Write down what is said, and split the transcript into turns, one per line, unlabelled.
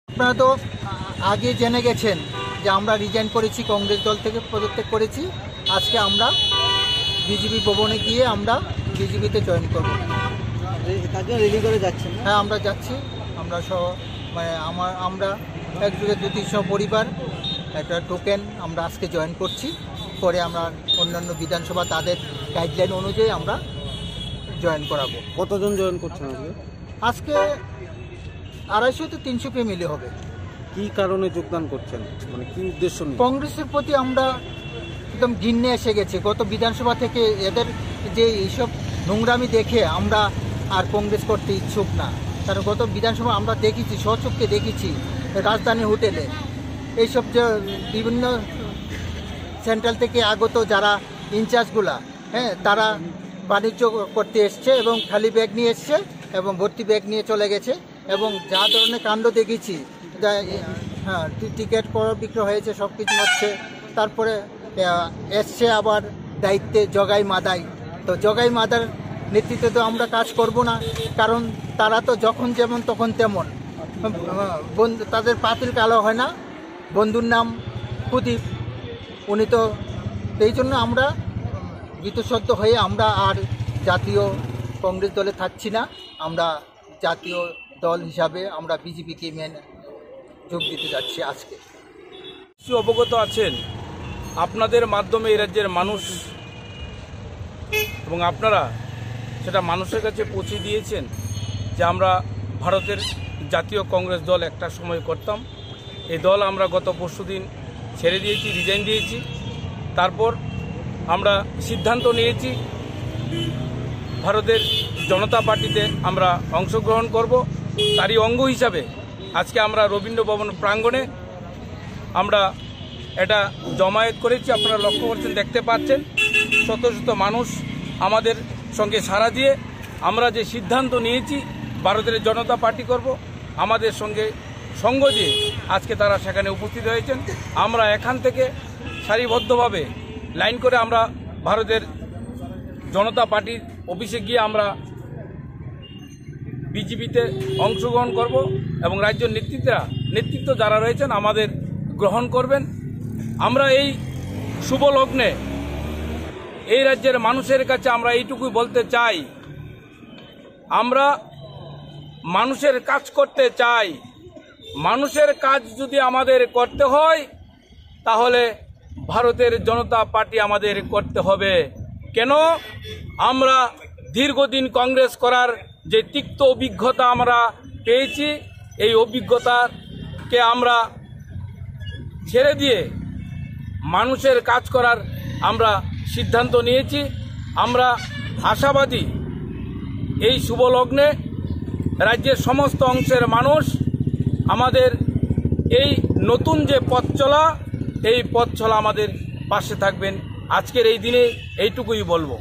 আপনারা তো আগে জেনে গেছেন যে আমরা রিজাইন করেছি, কংগ্রেস দল থেকে পদত্যাগ করেছি। আজকে আমরা বিজেপি ভবনে গিয়ে আমরা বিজেপিতে জয়েন করব। রেডি করে যাচ্ছেন? হ্যাঁ, আমরা যাচ্ছি। আমরা সহ মানে আমরা একযোগে 200-300 পরিবার একটা টোকেন আমরা আজকে জয়েন করছি। পরে আমরা অন্যান্য বিধানসভা তাদের গাইডলাইন অনুযায়ী আমরা জয়েন করাবো। কতজন জয়েন করছেন আজকে? 250-300 ফ্যামিলি হবে। কি কারণে যোগদান করছেন, মানে কি উদ্দেশ্য নিয়ে? কংগ্রেসের প্রতি আমরা একদম ঘৃণে এসে গেছে। গত বিধানসভা থেকে এদের যে এইসব নোংরামি দেখে আমরা আর কংগ্রেস করতে ইচ্ছুক না। কারণ গত বিধানসভা আমরা দেখেছি, স্বচক্ষে দেখেছি রাজধানী হোটেলে এইসব যে বিভিন্ন সেন্ট্রাল থেকে আগত যারা ইনচার্জগুলা, হ্যাঁ, তারা বাণিজ্য করতে এসছে এবং খালি ব্যাগ নিয়ে এসছে এবং ভর্তি ব্যাগ নিয়ে চলে গেছে। এবং যা ধরনের কাণ্ড দেখেছি, হ্যাঁ, টিকিট বিক্রয় হয়েছে, সব কিছু হচ্ছে। তারপরে এসছে আবার দায়িত্বে জগাই মাদাই। তো জগাই মাদার নেতৃত্বে তো আমরা কাজ করব না, কারণ তারা তো যখন যেমন তখন তেমন। তাদের পাতিল কালো হয় না। বন্ধুর নাম প্রদীপ, উনি তো এই জন্য আমরা ভীতসদ্য হয়ে আমরা আর জাতীয় কংগ্রেস দলে থাকছি না। আমরা জাতীয় দল হিসাবে আমরা বিজেপিকে মেনে যোগ দিতে যাচ্ছি আজকে।
কিছু অবগত আছেন, আপনাদের মাধ্যমে এই রাজ্যের মানুষ এবং আপনারা সেটা মানুষের কাছে পৌঁছে দিয়েছেন যে আমরা ভারতের জাতীয় কংগ্রেস দল একটা সময় করতাম। এই দল আমরা গত পরশুদিন ছেড়ে দিয়েছি, রিজাইন দিয়েছি। তারপর আমরা সিদ্ধান্ত নিয়েছি ভারতের জনতা পার্টিতে আমরা অংশগ্রহণ করব। তারই অঙ্গ হিসাবে আজকে আমরা রবীন্দ্র ভবন প্রাঙ্গণে আমরা এটা জমায়েত করেছি। আপনারা লক্ষ্য করছেন, দেখতে পাচ্ছেন শত শত মানুষ আমাদের সঙ্গে সাড়া দিয়ে আমরা যে সিদ্ধান্ত নিয়েছি ভারতের জনতা পার্টি করব, আমাদের সঙ্গে সঙ্গ দিয়ে আজকে তারা সেখানে উপস্থিত হয়েছেন। আমরা এখান থেকে সারিবদ্ধভাবে লাইন করে আমরা ভারতের জনতা পার্টির অফিসে গিয়ে আমরা বিজেপিতে অংশগ্রহণ করব এবং রাজ্য নেতৃত্ব যারা রয়েছেন আমাদের গ্রহণ করবেন। আমরা এই শুভ লগ্নে এই রাজ্যের মানুষের কাছে আমরা এইটুকুই বলতে চাই, আমরা মানুষের কাজ করতে চাই। মানুষের কাজ যদি আমাদের করতে হয় তাহলে ভারতের জনতা পার্টি আমাদের করতে হবে। কেন? আমরা দীর্ঘদিন কংগ্রেস করার যে তিক্ত অভিজ্ঞতা আমরা পেয়েছি, এই অভিজ্ঞতাকে আমরা ছেড়ে দিয়ে মানুষের কাজ করার আমরা সিদ্ধান্ত নিয়েছি। আমরা আশাবাদী এই শুভ লগ্নে রাজ্যের সমস্ত অংশের মানুষ আমাদের এই নতুন যে পথ চলা, এই পথ চলা আমাদের পাশে থাকবেন। আজকের এই দিনে এইটুকুই বলবো।